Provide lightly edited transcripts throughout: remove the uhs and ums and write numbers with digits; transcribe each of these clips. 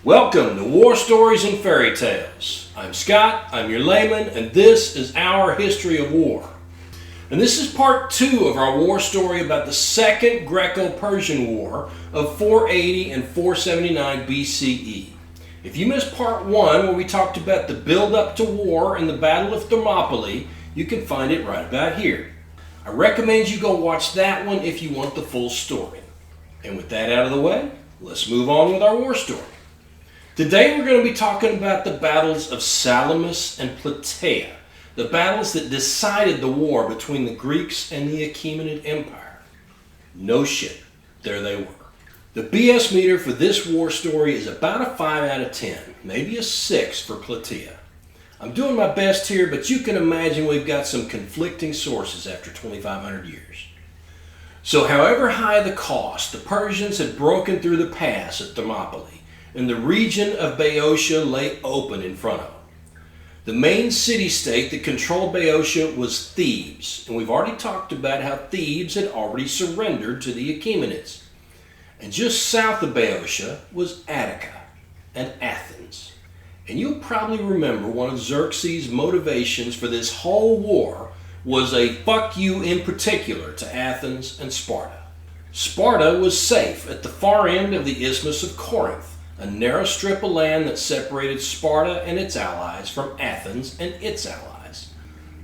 Welcome to War Stories and Fairy Tales. I'm Scott, I'm your layman, and this is our history of war. And this is part 2 of our war story about the Second Greco-Persian War of 480 and 479 BCE. If you missed part 1, where we talked about the build-up to war and the Battle of Thermopylae, you can find it right about here. I recommend you go watch that one if you want the full story. And with that out of the way, let's move on with our war story. Today we're going to be talking about the battles of Salamis and Plataea, the battles that decided the war between the Greeks and the Achaemenid Empire. No shit, there they were. The BS meter for this war story is about a 5 out of 10, maybe a 6 for Plataea. I'm doing my best here, but you can imagine we've got some conflicting sources after 2,500 years. So however high the cost, the Persians had broken through the pass at Thermopylae, and the region of Boeotia lay open in front of them. The main city-state that controlled Boeotia was Thebes, and we've already talked about how Thebes had already surrendered to the Achaemenids. And just south of Boeotia was Attica and Athens. And you'll probably remember one of Xerxes' motivations for this whole war was a fuck you in particular to Athens and Sparta. Sparta was safe at the far end of the Isthmus of Corinth, a narrow strip of land that separated Sparta and its allies from Athens and its allies.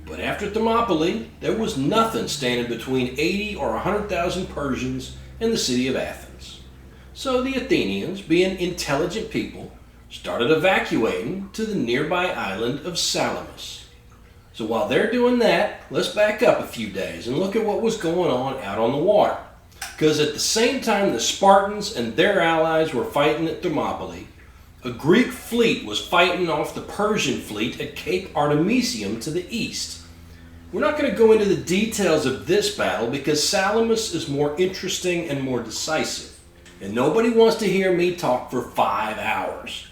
But after Thermopylae, there was nothing standing between 80 or 100,000 Persians and the city of Athens. So the Athenians, being intelligent people, started evacuating to the nearby island of Salamis. So while they're doing that, let's back up a few days and look at what was going on out on the water. Because at the same time the Spartans and their allies were fighting at Thermopylae, a Greek fleet was fighting off the Persian fleet at Cape Artemisium to the east. We're not going to go into the details of this battle because Salamis is more interesting and more decisive. And nobody wants to hear me talk for 5 hours.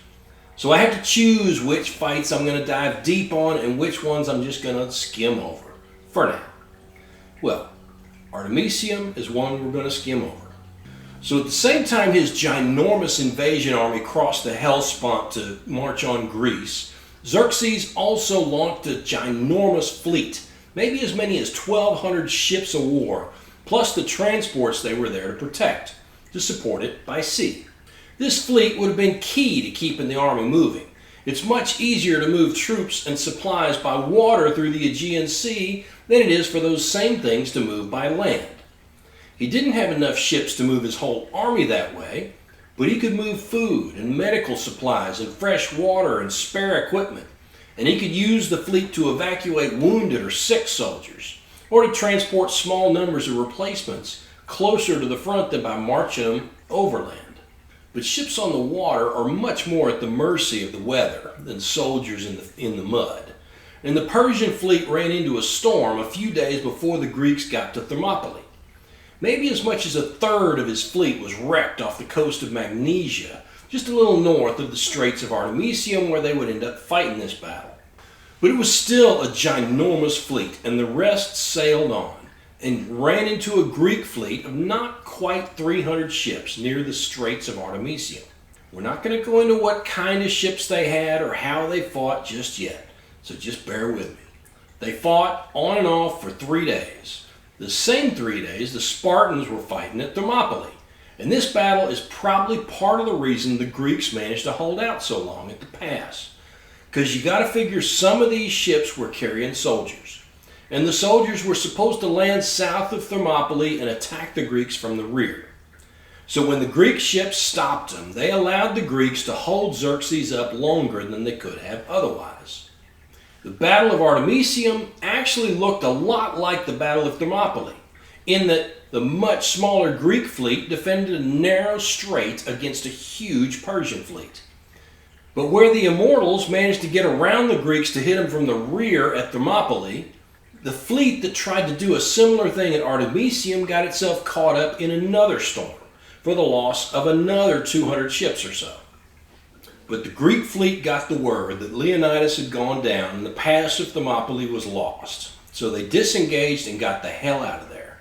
So I have to choose which fights I'm going to dive deep on and which ones I'm just going to skim over for now. Well, Artemisium is one we're going to skim over. So at the same time his ginormous invasion army crossed the Hellespont to march on Greece, Xerxes also launched a ginormous fleet, maybe as many as 1,200 ships of war, plus the transports they were there to protect, to support it by sea. This fleet would have been key to keeping the army moving. It's much easier to move troops and supplies by water through the Aegean Sea than it is for those same things to move by land. He didn't have enough ships to move his whole army that way, but he could move food and medical supplies and fresh water and spare equipment, and he could use the fleet to evacuate wounded or sick soldiers, or to transport small numbers of replacements closer to the front than by marching them overland. But ships on the water are much more at the mercy of the weather than soldiers in the mud. And the Persian fleet ran into a storm a few days before the Greeks got to Thermopylae. Maybe as much as a third of his fleet was wrecked off the coast of Magnesia, just a little north of the Straits of Artemisium, where they would end up fighting this battle. But it was still a ginormous fleet, and the rest sailed on and ran into a Greek fleet of not quite 300 ships near the Straits of Artemisium. We're not going to go into what kind of ships they had or how they fought just yet, so just bear with me. They fought on and off for 3 days. The same 3 days the Spartans were fighting at Thermopylae, and this battle is probably part of the reason the Greeks managed to hold out so long at the pass. Because you got to figure some of these ships were carrying soldiers. And the soldiers were supposed to land south of Thermopylae and attack the Greeks from the rear. So when the Greek ships stopped them, they allowed the Greeks to hold Xerxes up longer than they could have otherwise. The Battle of Artemisium actually looked a lot like the Battle of Thermopylae, in that the much smaller Greek fleet defended a narrow strait against a huge Persian fleet. But where the Immortals managed to get around the Greeks to hit them from the rear at Thermopylae, the fleet that tried to do a similar thing at Artemisium got itself caught up in another storm for the loss of another 200 ships or so. But the Greek fleet got the word that Leonidas had gone down and the pass of Thermopylae was lost. So they disengaged and got the hell out of there.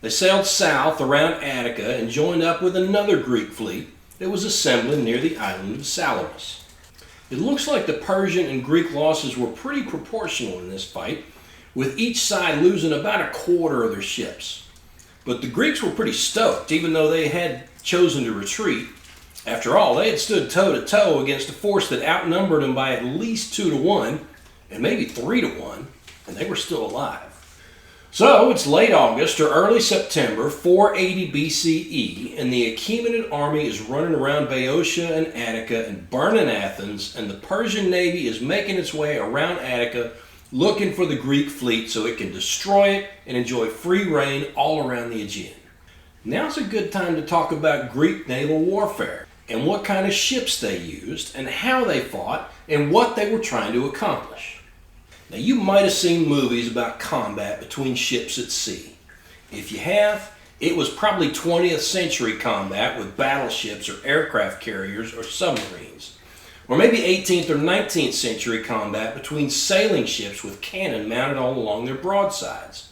They sailed south around Attica and joined up with another Greek fleet that was assembling near the island of Salamis. It looks like the Persian and Greek losses were pretty proportional in this fight, with each side losing about a quarter of their ships. But the Greeks were pretty stoked, even though they had chosen to retreat. After all, they had stood toe-to-toe against a force that outnumbered them by at least 2-1, and maybe 3-1, and they were still alive. So it's late August or early September, 480 BCE, and the Achaemenid army is running around Boeotia and Attica and burning Athens, and the Persian navy is making its way around Attica looking for the Greek fleet so it can destroy it and enjoy free reign all around the Aegean. Now's a good time to talk about Greek naval warfare and what kind of ships they used and how they fought and what they were trying to accomplish. Now, you might have seen movies about combat between ships at sea. If you have, it was probably 20th century combat with battleships or aircraft carriers or submarines. Or maybe 18th or 19th century combat between sailing ships with cannon mounted all along their broadsides.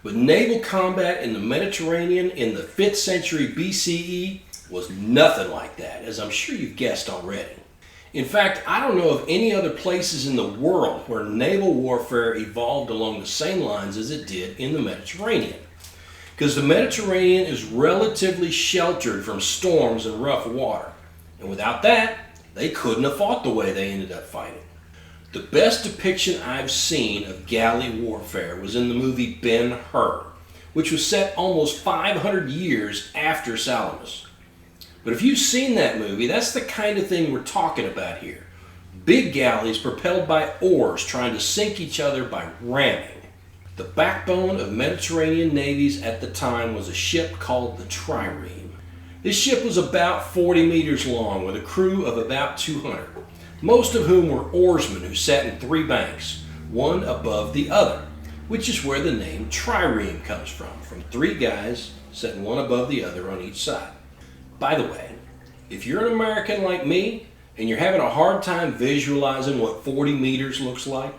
But naval combat in the Mediterranean in the 5th century BCE was nothing like that, as I'm sure you've guessed already. In fact, I don't know of any other places in the world where naval warfare evolved along the same lines as it did in the Mediterranean. Because the Mediterranean is relatively sheltered from storms and rough water. And without that, they couldn't have fought the way they ended up fighting. The best depiction I've seen of galley warfare was in the movie Ben-Hur, which was set almost 500 years after Salamis. But if you've seen that movie, that's the kind of thing we're talking about here. Big galleys propelled by oars trying to sink each other by ramming. The backbone of Mediterranean navies at the time was a ship called the trireme. This ship was about 40 meters long with a crew of about 200, most of whom were oarsmen who sat in 3 banks, one above the other, which is where the name trireme comes from 3 guys sitting one above the other on each side. By the way, if you're an American like me and you're having a hard time visualizing what 40 meters looks like,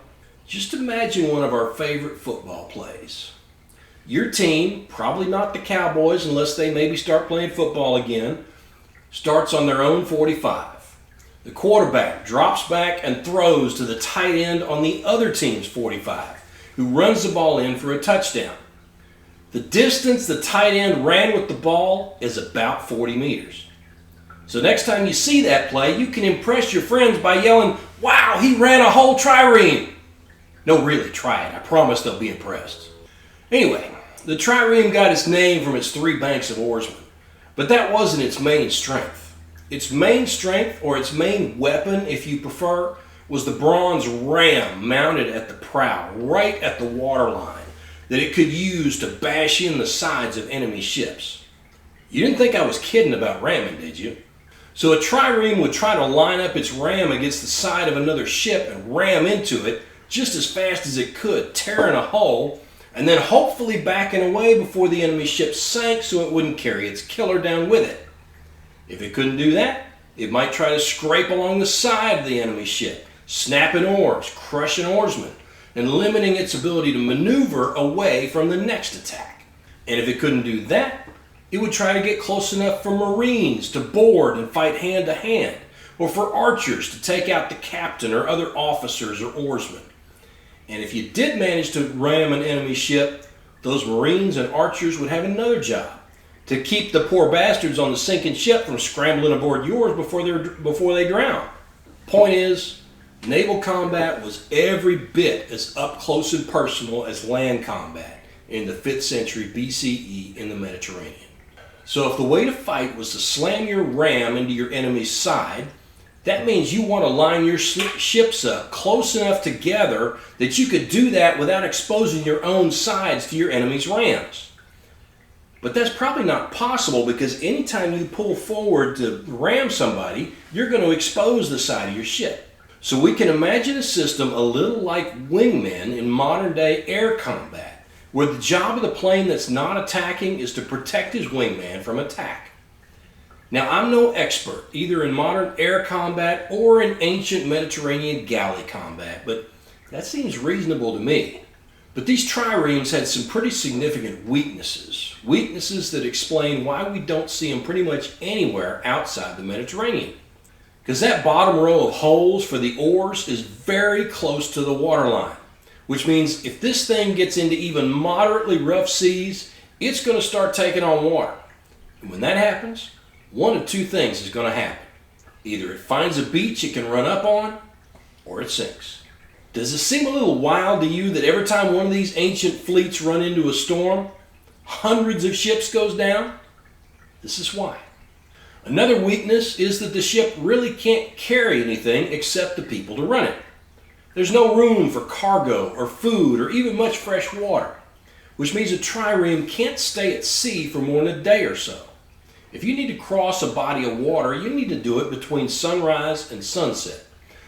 just imagine one of our favorite football plays. Your team, probably not the Cowboys unless they maybe start playing football again, starts on their own 45. The quarterback drops back and throws to the tight end on the other team's 45, who runs the ball in for a touchdown. The distance the tight end ran with the ball is about 40 meters. So next time you see that play, you can impress your friends by yelling, "Wow, he ran a whole trireme!" No, really, try it. I promise they'll be impressed. Anyway, the trireme got its name from its 3 banks of oarsmen, but that wasn't its main strength. Its main strength, or its main weapon, if you prefer, was the bronze ram mounted at the prow, right at the waterline, that it could use to bash in the sides of enemy ships. You didn't think I was kidding about ramming, did you? So a trireme would try to line up its ram against the side of another ship and ram into it just as fast as it could, tearing a hole, and then hopefully backing away before the enemy ship sank so it wouldn't carry its killer down with it. If it couldn't do that, it might try to scrape along the side of the enemy ship, snapping oars, crushing oarsmen, and limiting its ability to maneuver away from the next attack. And if it couldn't do that, it would try to get close enough for Marines to board and fight hand to hand, or for archers to take out the captain or other officers or oarsmen. And if you did manage to ram an enemy ship, those Marines and archers would have another job, to keep the poor bastards on the sinking ship from scrambling aboard yours before they drown. Point is, naval combat was every bit as up close and personal as land combat in the 5th century BCE in the Mediterranean. So if the way to fight was to slam your ram into your enemy's side, that means you want to line your ships up close enough together that you could do that without exposing your own sides to your enemy's rams. But that's probably not possible because anytime you pull forward to ram somebody, you're going to expose the side of your ship. So we can imagine a system a little like wingmen in modern day air combat, where the job of the plane that's not attacking is to protect his wingman from attack. Now, I'm no expert either in modern air combat or in ancient Mediterranean galley combat, but that seems reasonable to me. But these triremes had some pretty significant weaknesses. Weaknesses that explain why we don't see them pretty much anywhere outside the Mediterranean. Because that bottom row of holes for the oars is very close to the waterline. Which means if this thing gets into even moderately rough seas, it's going to start taking on water. And when that happens, one of two things is going to happen. Either it finds a beach it can run up on, or it sinks. Does it seem a little wild to you that every time one of these ancient fleets run into a storm, hundreds of ships goes down? This is why. Another weakness is that the ship really can't carry anything except the people to run it. There's no room for cargo or food or even much fresh water, which means a trireme can't stay at sea for more than a day or so. If you need to cross a body of water, you need to do it between sunrise and sunset.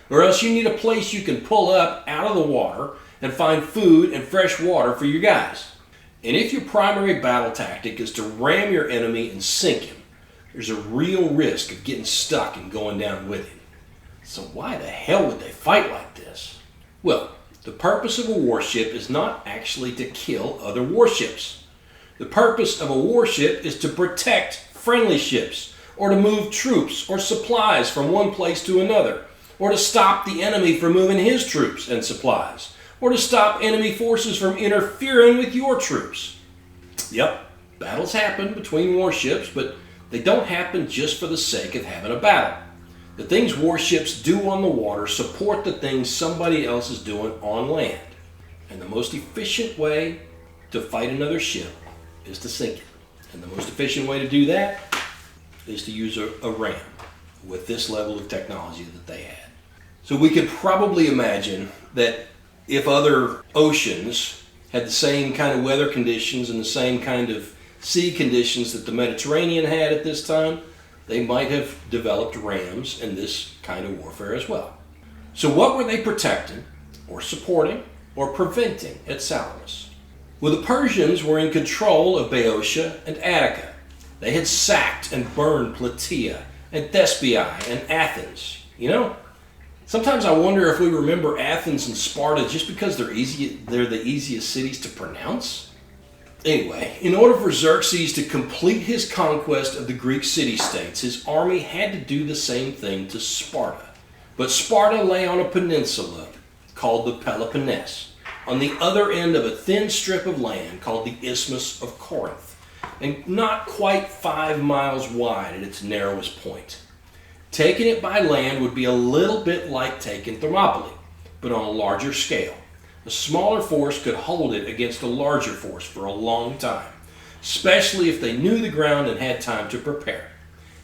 Or else you need a place you can pull up out of the water and find food and fresh water for your guys. And if your primary battle tactic is to ram your enemy and sink him, there's a real risk of getting stuck and going down with him. So why the hell would they fight like this? Well, the purpose of a warship is not actually to kill other warships. The purpose of a warship is to protect friendly ships, or to move troops or supplies from one place to another, or to stop the enemy from moving his troops and supplies, or to stop enemy forces from interfering with your troops. Yep, battles happen between warships, but they don't happen just for the sake of having a battle. The things warships do on the water support the things somebody else is doing on land. And the most efficient way to fight another ship is to sink it. And the most efficient way to do that is to use a ram with this level of technology that they had. So we could probably imagine that if other oceans had the same kind of weather conditions and the same kind of sea conditions that the Mediterranean had at this time, they might have developed rams in this kind of warfare as well. So what were they protecting, or supporting, or preventing at Salamis? Well, the Persians were in control of Boeotia and Attica. They had sacked and burned Plataea and Thespiae and Athens. You know, sometimes I wonder if we remember Athens and Sparta just because they're the easiest cities to pronounce. Anyway, in order for Xerxes to complete his conquest of the Greek city-states, his army had to do the same thing to Sparta. But Sparta lay on a peninsula called the Peloponnese, on the other end of a thin strip of land called the Isthmus of Corinth, and not quite 5 miles wide at its narrowest point. Taking it by land would be a little bit like taking Thermopylae, but on a larger scale. A smaller force could hold it against a larger force for a long time, especially if they knew the ground and had time to prepare,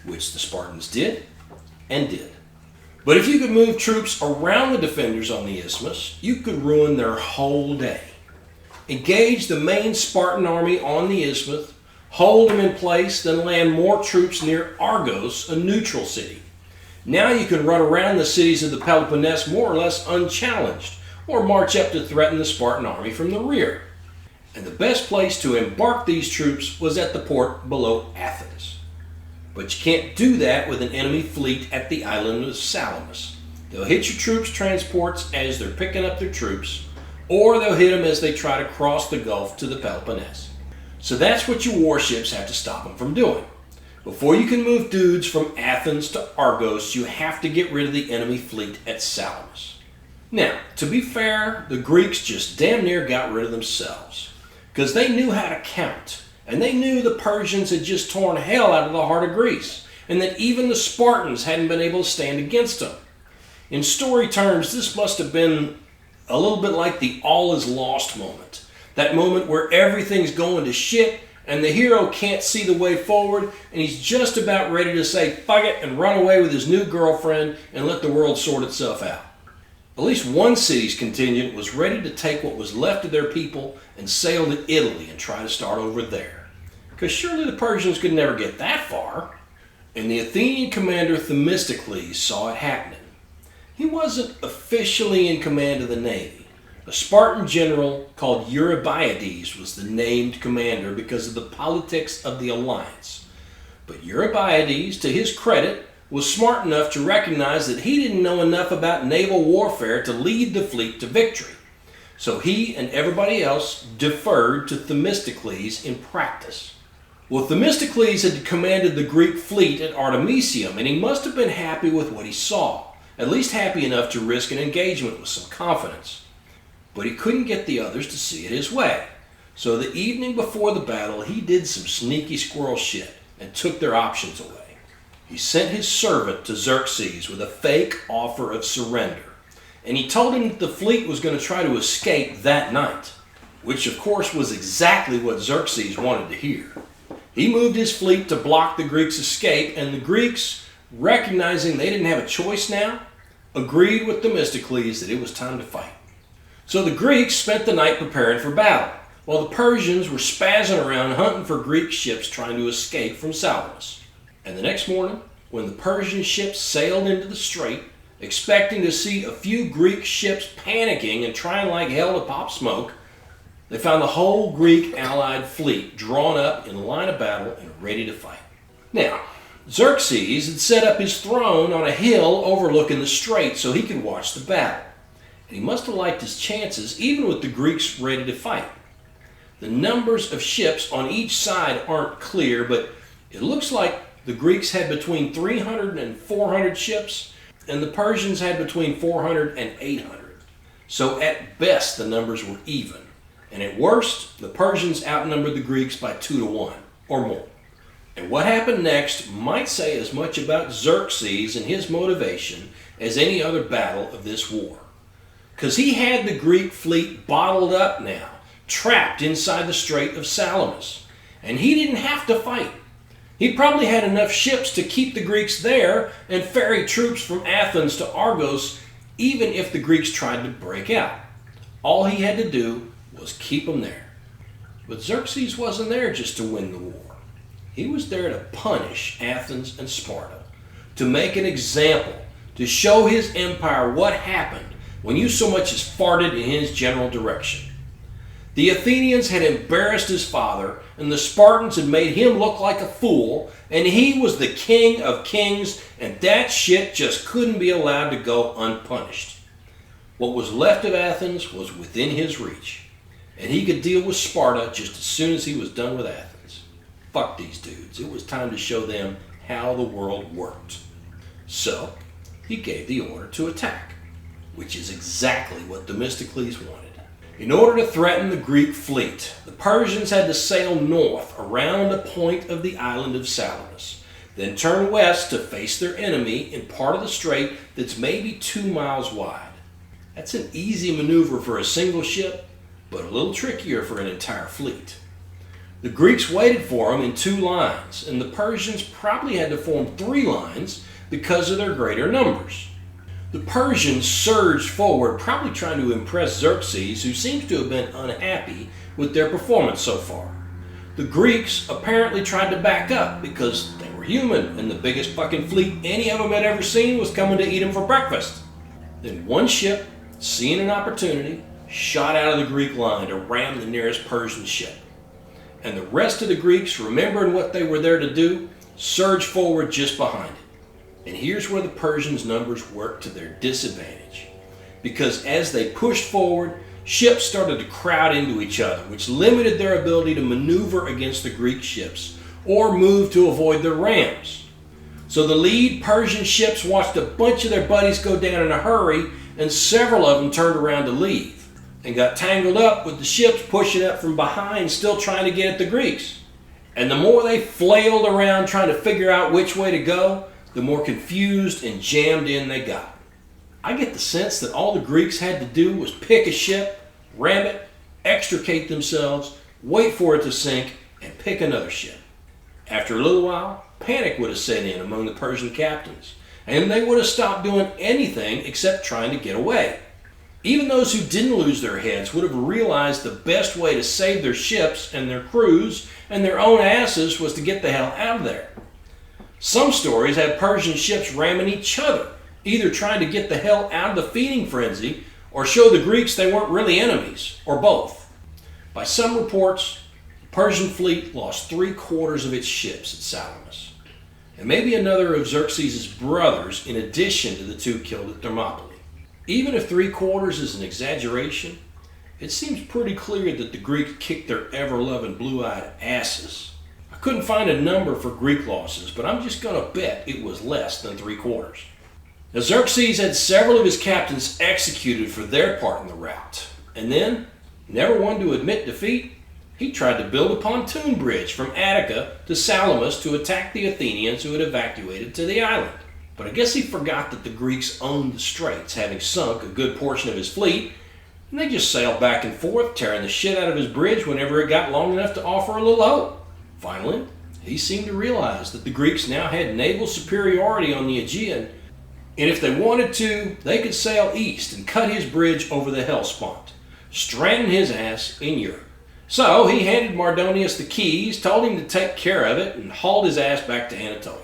which the Spartans did and did. But if you could move troops around the defenders on the isthmus, you could ruin their whole day. Engage the main Spartan army on the isthmus, hold them in place, then land more troops near Argos, a neutral city. Now you can run around the cities of the Peloponnese more or less unchallenged, or march up to threaten the Spartan army from the rear. And the best place to embark these troops was at the port below Athens. But you can't do that with an enemy fleet at the island of Salamis. They'll hit your troops' transports as they're picking up their troops, or they'll hit them as they try to cross the Gulf to the Peloponnese. So that's what your warships have to stop them from doing. Before you can move dudes from Athens to Argos, you have to get rid of the enemy fleet at Salamis. Now, to be fair, the Greeks just damn near got rid of themselves, because they knew how to count, and they knew the Persians had just torn hell out of the heart of Greece, and that even the Spartans hadn't been able to stand against them. In story terms, this must have been a little bit like the all is lost moment, that moment where everything's going to shit, and the hero can't see the way forward, and he's just about ready to say fuck it and run away with his new girlfriend and let the world sort itself out. At least one city's contingent was ready to take what was left of their people and sail to Italy and try to start over there. Because surely the Persians could never get that far. And the Athenian commander Themistocles saw it happening. He wasn't officially in command of the navy. A Spartan general called Eurybiades was the named commander because of the politics of the alliance. But Eurybiades, to his credit, was smart enough to recognize that he didn't know enough about naval warfare to lead the fleet to victory. So he and everybody else deferred to Themistocles in practice. Well, Themistocles had commanded the Greek fleet at Artemisium, and he must have been happy with what he saw, at least happy enough to risk an engagement with some confidence. But he couldn't get the others to see it his way. So the evening before the battle, he did some sneaky squirrel shit and took their options away. He sent his servant to Xerxes with a fake offer of surrender, and he told him that the fleet was going to try to escape that night, which of course was exactly what Xerxes wanted to hear. He moved his fleet to block the Greeks' escape, and the Greeks, recognizing they didn't have a choice now, agreed with Themistocles that it was time to fight. So the Greeks spent the night preparing for battle, while the Persians were spazzing around hunting for Greek ships trying to escape from Salamis. And the next morning, when the Persian ships sailed into the strait, expecting to see a few Greek ships panicking and trying like hell to pop smoke, they found the whole Greek allied fleet drawn up in line of battle and ready to fight. Now, Xerxes had set up his throne on a hill overlooking the strait so he could watch the battle. And he must have liked his chances, even with the Greeks ready to fight. The numbers of ships on each side aren't clear, but it looks like the Greeks had between 300 and 400 ships, and the Persians had between 400 and 800. So at best, the numbers were even. And at worst, the Persians outnumbered the Greeks by 2-1 or more. And what happened next might say as much about Xerxes and his motivation as any other battle of this war. Because he had the Greek fleet bottled up now, trapped inside the Strait of Salamis. And he didn't have to fight. He probably had enough ships to keep the Greeks there and ferry troops from Athens to Argos, even if the Greeks tried to break out. All he had to do was keep them there. But Xerxes wasn't there just to win the war. He was there to punish Athens and Sparta, to make an example, to show his empire what happened when you so much as farted in his general direction. The Athenians had embarrassed his father, and the Spartans had made him look like a fool, and he was the king of kings, and that shit just couldn't be allowed to go unpunished. What was left of Athens was within his reach, and he could deal with Sparta just as soon as he was done with Athens. Fuck these dudes. It was time to show them how the world worked. So, he gave the order to attack, which is exactly what Themistocles wanted. In order to threaten the Greek fleet, the Persians had to sail north around a point of the island of Salamis, then turn west to face their enemy in part of the strait that's maybe 2 miles wide. That's an easy maneuver for a single ship, but a little trickier for an entire fleet. The Greeks waited for them in 2 lines, and the Persians probably had to form 3 lines because of their greater numbers. The Persians surged forward, probably trying to impress Xerxes, who seems to have been unhappy with their performance so far. The Greeks apparently tried to back up because they were human, and the biggest fucking fleet any of them had ever seen was coming to eat them for breakfast. Then one ship, seeing an opportunity, shot out of the Greek line to ram the nearest Persian ship. And the rest of the Greeks, remembering what they were there to do, surged forward just behind it. And here's where the Persians' numbers worked to their disadvantage. Because as they pushed forward, ships started to crowd into each other, which limited their ability to maneuver against the Greek ships or move to avoid their rams. So the lead Persian ships watched a bunch of their buddies go down in a hurry, and several of them turned around to leave and got tangled up with the ships pushing up from behind, still trying to get at the Greeks. And the more they flailed around trying to figure out which way to go, the more confused and jammed in they got. I get the sense that all the Greeks had to do was pick a ship, ram it, extricate themselves, wait for it to sink, and pick another ship. After a little while, panic would have set in among the Persian captains, and they would have stopped doing anything except trying to get away. Even those who didn't lose their heads would have realized the best way to save their ships and their crews and their own asses was to get the hell out of there. Some stories have Persian ships ramming each other, either trying to get the hell out of the feeding frenzy or show the Greeks they weren't really enemies, or both. By some reports, the Persian fleet lost 3/4 of its ships at Salamis, and maybe another of Xerxes' brothers in addition to the 2 killed at Thermopylae. Even if 3/4 is an exaggeration, it seems pretty clear that the Greeks kicked their ever-loving blue-eyed asses. I couldn't find a number for Greek losses, but I'm just going to bet it was less than 3/4. Now, Xerxes had several of his captains executed for their part in the rout, and then, never one to admit defeat, he tried to build a pontoon bridge from Attica to Salamis to attack the Athenians who had evacuated to the island. But I guess he forgot that the Greeks owned the straits, having sunk a good portion of his fleet, and they just sailed back and forth, tearing the shit out of his bridge whenever it got long enough to offer a little hope. Finally, he seemed to realize that the Greeks now had naval superiority on the Aegean, and if they wanted to, they could sail east and cut his bridge over the Hellespont, stranding his ass in Europe. So he handed Mardonius the keys, told him to take care of it, and hauled his ass back to Anatolia.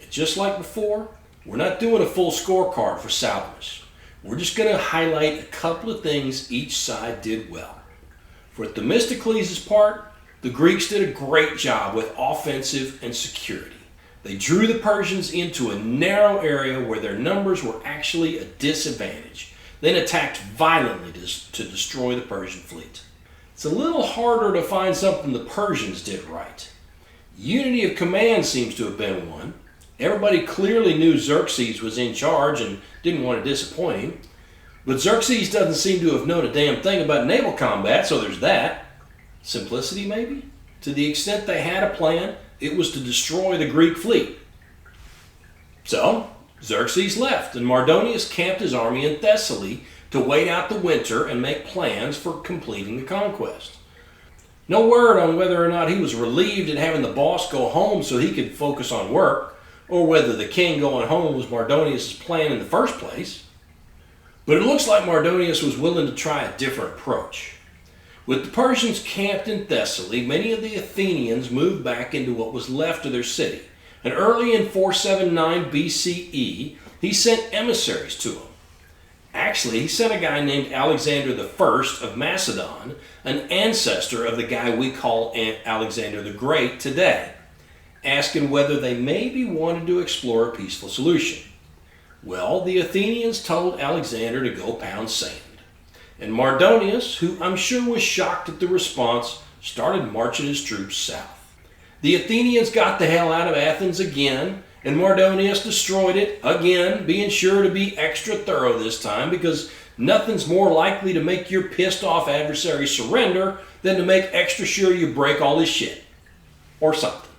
And just like before, we're not doing a full scorecard for Salamis. We're just going to highlight a couple of things each side did well. For Themistocles' part, the Greeks did a great job with offensive and security. They drew the Persians into a narrow area where their numbers were actually a disadvantage, then attacked violently to destroy the Persian fleet. It's a little harder to find something the Persians did right. Unity of command seems to have been one. Everybody clearly knew Xerxes was in charge and didn't want to disappoint him. But Xerxes doesn't seem to have known a damn thing about naval combat, so there's that. Simplicity, maybe? To the extent they had a plan, it was to destroy the Greek fleet. So, Xerxes left, and Mardonius camped his army in Thessaly to wait out the winter and make plans for completing the conquest. No word on whether or not he was relieved at having the boss go home so he could focus on work, or whether the king going home was Mardonius' plan in the first place. But it looks like Mardonius was willing to try a different approach. With the Persians camped in Thessaly, many of the Athenians moved back into what was left of their city, and early in 479 BCE, he sent emissaries to them. Actually, he sent a guy named Alexander I of Macedon, an ancestor of the guy we call Alexander the Great today, asking whether they maybe wanted to explore a peaceful solution. Well, the Athenians told Alexander to go pound sand. And Mardonius, who I'm sure was shocked at the response, started marching his troops south. The Athenians got the hell out of Athens again, and Mardonius destroyed it again, being sure to be extra thorough this time because nothing's more likely to make your pissed off adversary surrender than to make extra sure you break all his shit. Or something.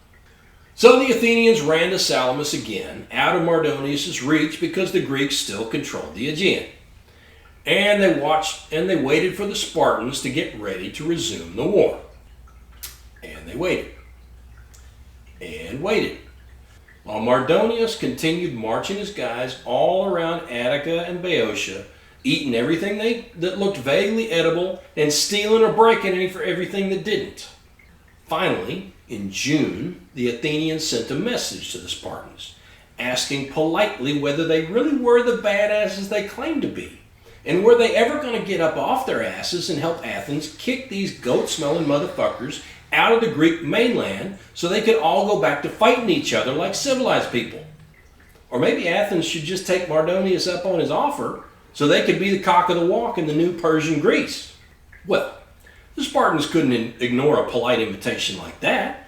So the Athenians ran to Salamis again, out of Mardonius' reach because the Greeks still controlled the Aegean. And they watched and they waited for the Spartans to get ready to resume the war. And they waited. And waited. While Mardonius continued marching his guys all around Attica and Boeotia, eating everything that looked vaguely edible and stealing or breaking for everything that didn't. Finally, in June, the Athenians sent a message to the Spartans, asking politely whether they really were the badasses they claimed to be, and were they ever going to get up off their asses and help Athens kick these goat-smelling motherfuckers out of the Greek mainland so they could all go back to fighting each other like civilized people. Or maybe Athens should just take Mardonius up on his offer so they could be the cock of the walk in the new Persian Greece. Well, the Spartans couldn't ignore a polite invitation like that.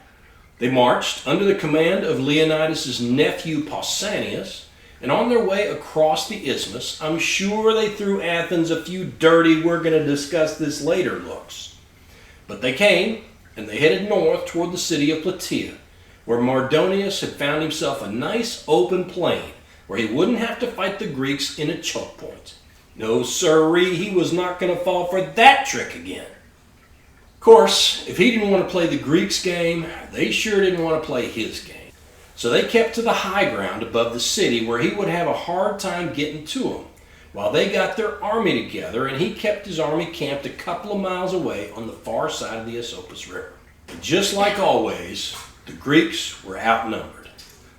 They marched under the command of Leonidas' nephew Pausanias, and on their way across the isthmus, I'm sure they threw Athens a few dirty, we're going to discuss this later looks. But they came, and they headed north toward the city of Plataea, where Mardonius had found himself a nice open plain where he wouldn't have to fight the Greeks in a choke point. No sirree, he was not going to fall for that trick again. Of course, if he didn't want to play the Greeks' game, they sure didn't want to play his game. So they kept to the high ground above the city where he would have a hard time getting to them, while they got their army together and he kept his army camped a couple of miles away on the far side of the Esopus River. And just like always, the Greeks were outnumbered.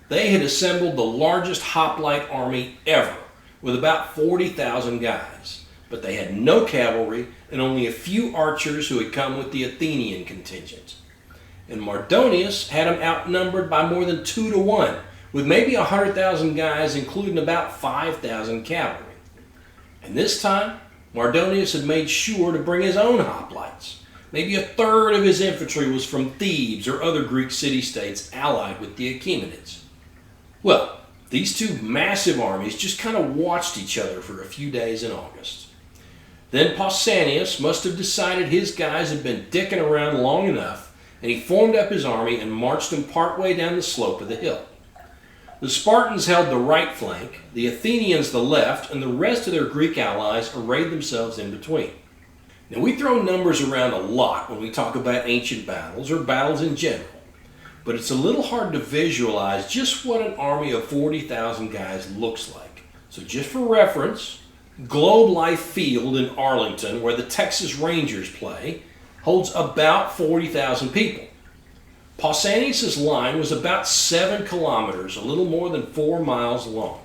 They had assembled the largest hoplite army ever, with about 40,000 guys. But they had no cavalry and only a few archers who had come with the Athenian contingent. And Mardonius had them outnumbered by more than 2 to 1, with maybe 100,000 guys, including about 5,000 cavalry. And this time, Mardonius had made sure to bring his own hoplites. Maybe a third of his infantry was from Thebes or other Greek city-states allied with the Achaemenids. Well, these two massive armies just kind of watched each other for a few days in August. Then Pausanias must have decided his guys had been dicking around long enough, and he formed up his army and marched them partway down the slope of the hill. The Spartans held the right flank, the Athenians the left, and the rest of their Greek allies arrayed themselves in between. Now, we throw numbers around a lot when we talk about ancient battles or battles in general, but it's a little hard to visualize just what an army of 40,000 guys looks like. So just for reference, Globe Life Field in Arlington, where the Texas Rangers play, holds about 40,000 people. Pausanias' line was about 7 kilometers, a little more than 4 miles long.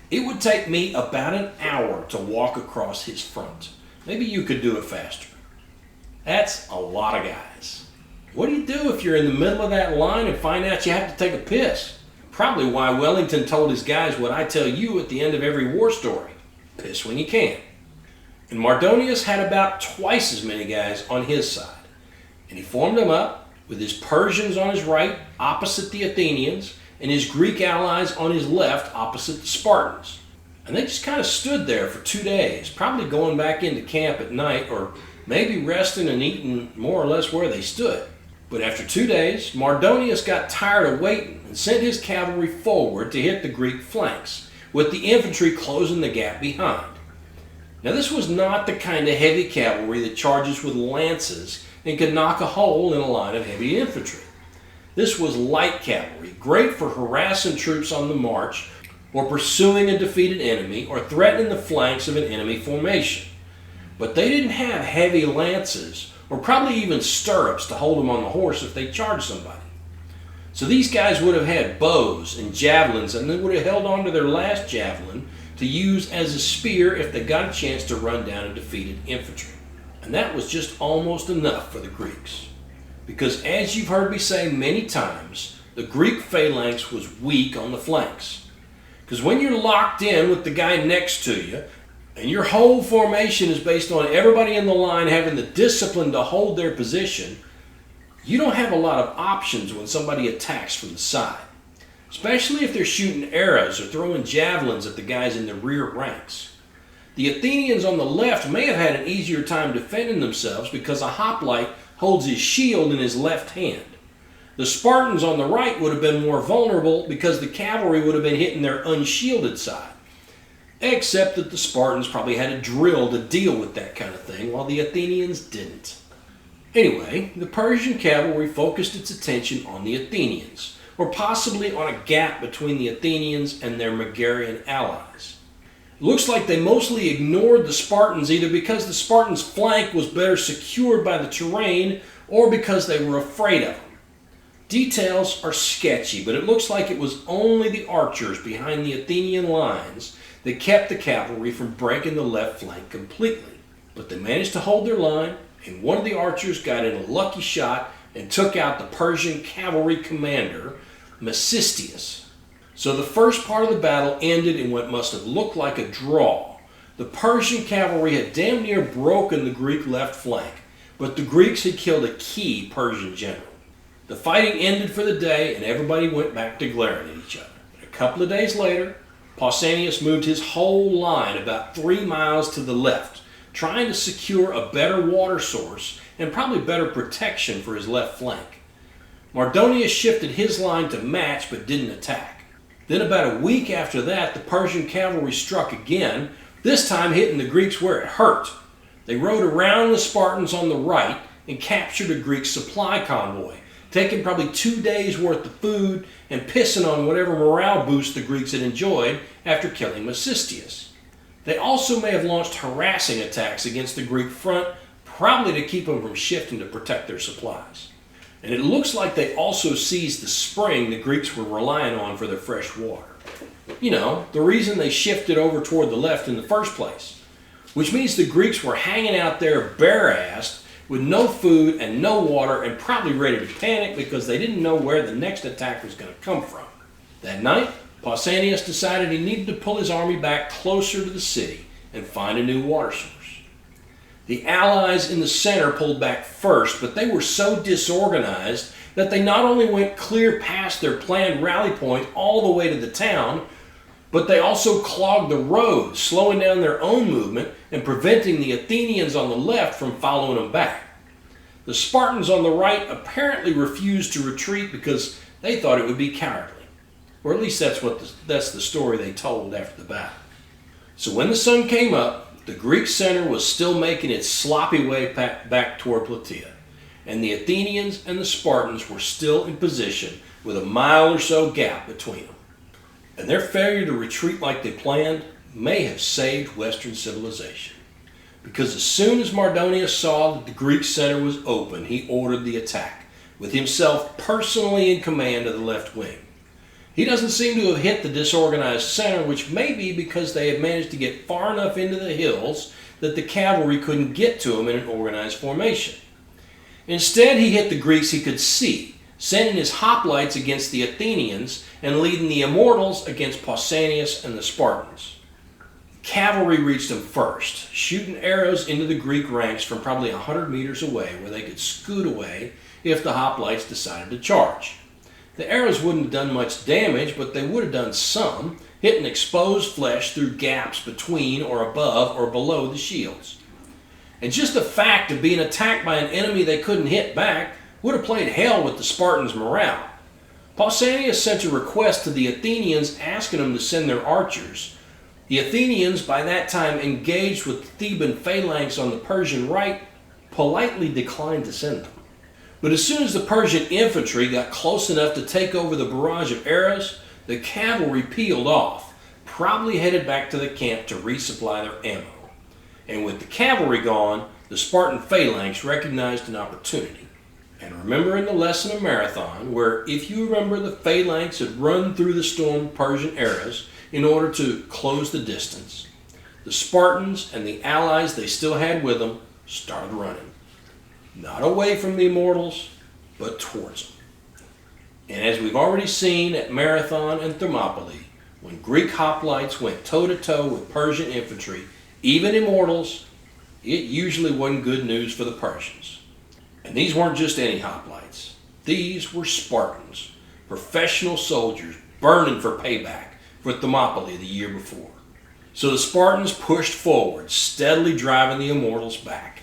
It would take me about an hour to walk across his front. Maybe you could do it faster. That's a lot of guys. What do you do if you're in the middle of that line and find out you have to take a piss? Probably why Wellington told his guys what I tell you at the end of every war story. Piss when you can. And Mardonius had about twice as many guys on his side. And he formed them up with his Persians on his right, opposite the Athenians, and his Greek allies on his left, opposite the Spartans. And they just kind of stood there for 2 days, probably going back into camp at night, or maybe resting and eating more or less where they stood. But after 2 days, Mardonius got tired of waiting and sent his cavalry forward to hit the Greek flanks, with the infantry closing the gap behind. Now, this was not the kind of heavy cavalry that charges with lances and could knock a hole in a line of heavy infantry. This was light cavalry, great for harassing troops on the march, or pursuing a defeated enemy, or threatening the flanks of an enemy formation. But they didn't have heavy lances, or probably even stirrups to hold them on the horse if they charged somebody. So these guys would have had bows and javelins, and they would have held on to their last javelin to use as a spear if they got a chance to run down a defeated infantry. And that was just almost enough for the Greeks. Because as you've heard me say many times, the Greek phalanx was weak on the flanks. Because when you're locked in with the guy next to you, and your whole formation is based on everybody in the line having the discipline to hold their position, you don't have a lot of options when somebody attacks from the side. Especially if they're shooting arrows or throwing javelins at the guys in the rear ranks. The Athenians on the left may have had an easier time defending themselves because a hoplite holds his shield in his left hand. The Spartans on the right would have been more vulnerable because the cavalry would have been hitting their unshielded side. Except that the Spartans probably had a drill to deal with that kind of thing, while the Athenians didn't. Anyway, the Persian cavalry focused its attention on the Athenians, or possibly on a gap between the Athenians and their Megarian allies. It looks like they mostly ignored the Spartans either because the Spartans' flank was better secured by the terrain or because they were afraid of them. Details are sketchy, but it looks like it was only the archers behind the Athenian lines that kept the cavalry from breaking the left flank completely. But they managed to hold their line, and one of the archers got in a lucky shot and took out the Persian cavalry commander, Mecistius. So the first part of the battle ended in what must have looked like a draw. The Persian cavalry had damn near broken the Greek left flank, but the Greeks had killed a key Persian general. The fighting ended for the day, and everybody went back to glaring at each other. A couple of days later, Pausanias moved his whole line about 3 miles to the left, trying to secure a better water source and probably better protection for his left flank. Mardonius shifted his line to match but didn't attack. Then about a week after that, the Persian cavalry struck again, this time hitting the Greeks where it hurt. They rode around the Spartans on the right and captured a Greek supply convoy, taking probably 2 days' worth of food and pissing on whatever morale boost the Greeks had enjoyed after killing Mecistius. They also may have launched harassing attacks against the Greek front, probably to keep them from shifting to protect their supplies. And it looks like they also seized the spring the Greeks were relying on for their fresh water. You know, the reason they shifted over toward the left in the first place. Which means the Greeks were hanging out there bare-assed with no food and no water and probably ready to panic because they didn't know where the next attack was going to come from. That night, Pausanias decided he needed to pull his army back closer to the city and find a new water source. The allies in the center pulled back first, but they were so disorganized that they not only went clear past their planned rally point all the way to the town, but they also clogged the road, slowing down their own movement and preventing the Athenians on the left from following them back. The Spartans on the right apparently refused to retreat because they thought it would be cowardly. Or at least that's the story they told after the battle. So when the sun came up, the Greek center was still making its sloppy way back toward Plataea, and the Athenians and the Spartans were still in position with a mile or so gap between them. And their failure to retreat like they planned may have saved Western civilization. Because as soon as Mardonius saw that the Greek center was open, he ordered the attack, with himself personally in command of the left wing. He doesn't seem to have hit the disorganized center, which may be because they had managed to get far enough into the hills that the cavalry couldn't get to him in an organized formation. Instead, he hit the Greeks he could see, sending his hoplites against the Athenians and leading the immortals against Pausanias and the Spartans. Cavalry reached them first, shooting arrows into the Greek ranks from probably 100 meters away, where they could scoot away if the hoplites decided to charge. The arrows wouldn't have done much damage, but they would have done some, hitting exposed flesh through gaps between or above or below the shields. And just the fact of being attacked by an enemy they couldn't hit back would have played hell with the Spartans' morale. Pausanias sent a request to the Athenians asking them to send their archers. The Athenians, by that time engaged with the Theban phalanx on the Persian right, politely declined to send them. But as soon as the Persian infantry got close enough to take over the barrage of arrows, the cavalry peeled off, probably headed back to the camp to resupply their ammo. And with the cavalry gone, the Spartan phalanx recognized an opportunity. And remember in the lesson of Marathon, where if you remember the phalanx had run through the storm of Persian arrows in order to close the distance, the Spartans and the allies they still had with them started running. Not away from the immortals, but towards them. And as we've already seen at Marathon and Thermopylae, when Greek hoplites went toe-to-toe with Persian infantry, even immortals, it usually wasn't good news for the Persians. And these weren't just any hoplites. These were Spartans, professional soldiers burning for payback for Thermopylae the year before. So the Spartans pushed forward, steadily driving the immortals back.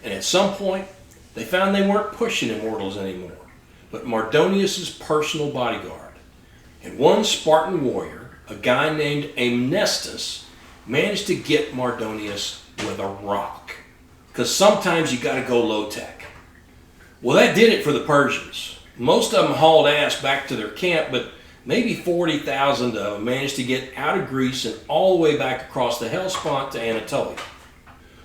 And at some point, they found they weren't pushing immortals anymore, but Mardonius' personal bodyguard. And one Spartan warrior, a guy named Amnestus, managed to get Mardonius with a rock. Because sometimes you got to go low-tech. Well, that did it for the Persians. Most of them hauled ass back to their camp, but maybe 40,000 of them managed to get out of Greece and all the way back across the Hellespont to Anatolia.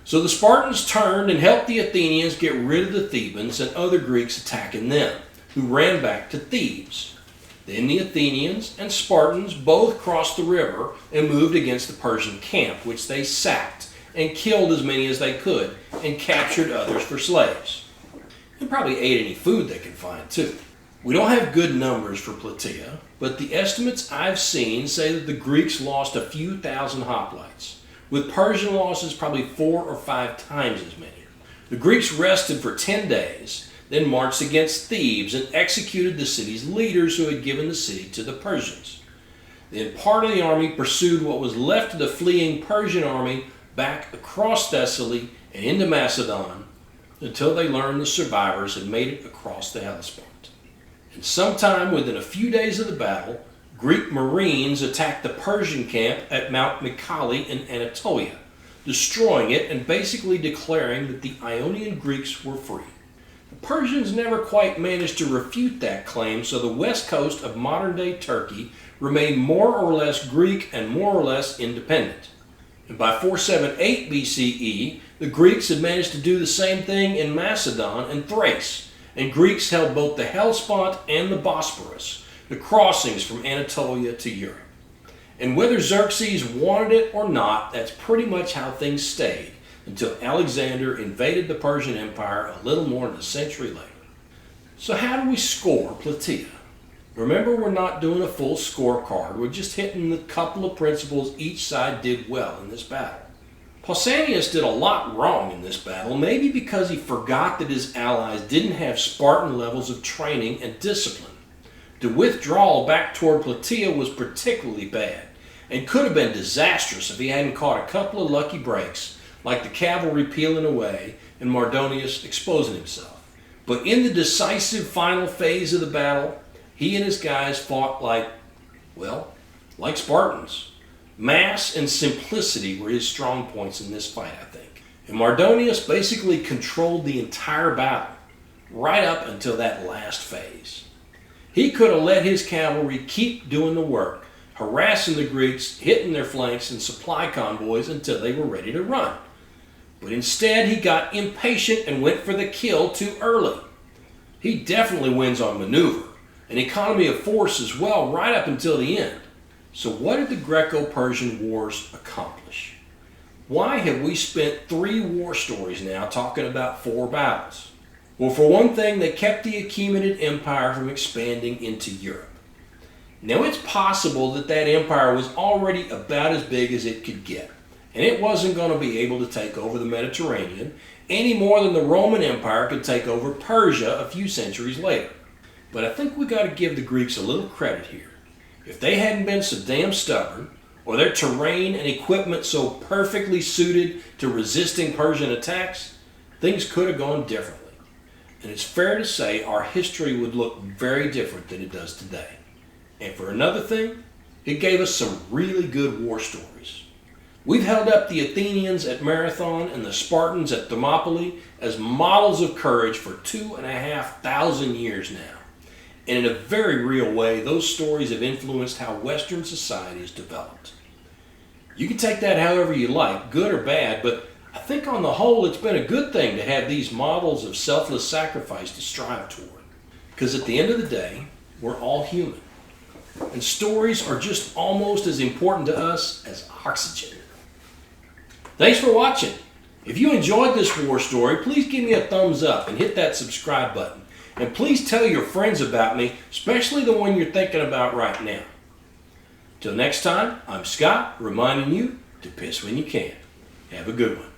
So the Spartans turned and helped the Athenians get rid of the Thebans and other Greeks attacking them, who ran back to Thebes. Then the Athenians and Spartans both crossed the river and moved against the Persian camp, which they sacked and killed as many as they could and captured others for slaves. And probably ate any food they could find too. We don't have good numbers for Plataea, but the estimates I've seen say that the Greeks lost a few thousand hoplites, with Persian losses probably 4 or 5 times as many. The Greeks rested for 10 days, then marched against Thebes and executed the city's leaders who had given the city to the Persians. Then part of the army pursued what was left of the fleeing Persian army back across Thessaly and into Macedon until they learned the survivors had made it across the Hellespont. And sometime within a few days of the battle, Greek Marines attacked the Persian camp at Mount Mycale in Anatolia, destroying it and basically declaring that the Ionian Greeks were free. The Persians never quite managed to refute that claim, so the west coast of modern-day Turkey remained more or less Greek and more or less independent. And by 478 BCE, the Greeks had managed to do the same thing in Macedon and Thrace, and Greeks held both the Hellespont and the Bosporus, the crossings from Anatolia to Europe. And whether Xerxes wanted it or not, that's pretty much how things stayed until Alexander invaded the Persian Empire a little more than a century later. So how do we score Plataea? Remember, we're not doing a full scorecard. We're just hitting the couple of principles each side did well in this battle. Pausanias did a lot wrong in this battle, maybe because he forgot that his allies didn't have Spartan levels of training and discipline. The withdrawal back toward Plataea was particularly bad, and could have been disastrous if he hadn't caught a couple of lucky breaks, like the cavalry peeling away and Mardonius exposing himself. But in the decisive final phase of the battle, he and his guys fought like Spartans. Mass and simplicity were his strong points in this fight, I think. And Mardonius basically controlled the entire battle, right up until that last phase. He could have let his cavalry keep doing the work, harassing the Greeks, hitting their flanks and supply convoys until they were ready to run. But instead, he got impatient and went for the kill too early. He definitely wins on maneuver, and economy of force as well, right up until the end. So what did the Greco-Persian Wars accomplish? Why have we spent 3 war stories now talking about 4 battles? Well, for one thing, they kept the Achaemenid Empire from expanding into Europe. Now, it's possible that that empire was already about as big as it could get, and it wasn't going to be able to take over the Mediterranean any more than the Roman Empire could take over Persia a few centuries later. But I think we got to give the Greeks a little credit here. If they hadn't been so damn stubborn, or their terrain and equipment so perfectly suited to resisting Persian attacks, things could have gone differently. And it's fair to say our history would look very different than it does today. And for another thing, it gave us some really good war stories. We've held up the Athenians at Marathon and the Spartans at Thermopylae as models of courage for 2,500 years now. And in a very real way, those stories have influenced how Western society is developed. You can take that however you like, good or bad, but I think on the whole it's been a good thing to have these models of selfless sacrifice to strive toward. Because at the end of the day, we're all human. And stories are just almost as important to us as oxygen. Thanks for watching. If you enjoyed this war story, please give me a thumbs up and hit that subscribe button. And please tell your friends about me, especially the one you're thinking about right now. Till next time, I'm Scott, reminding you to piss when you can. Have a good one.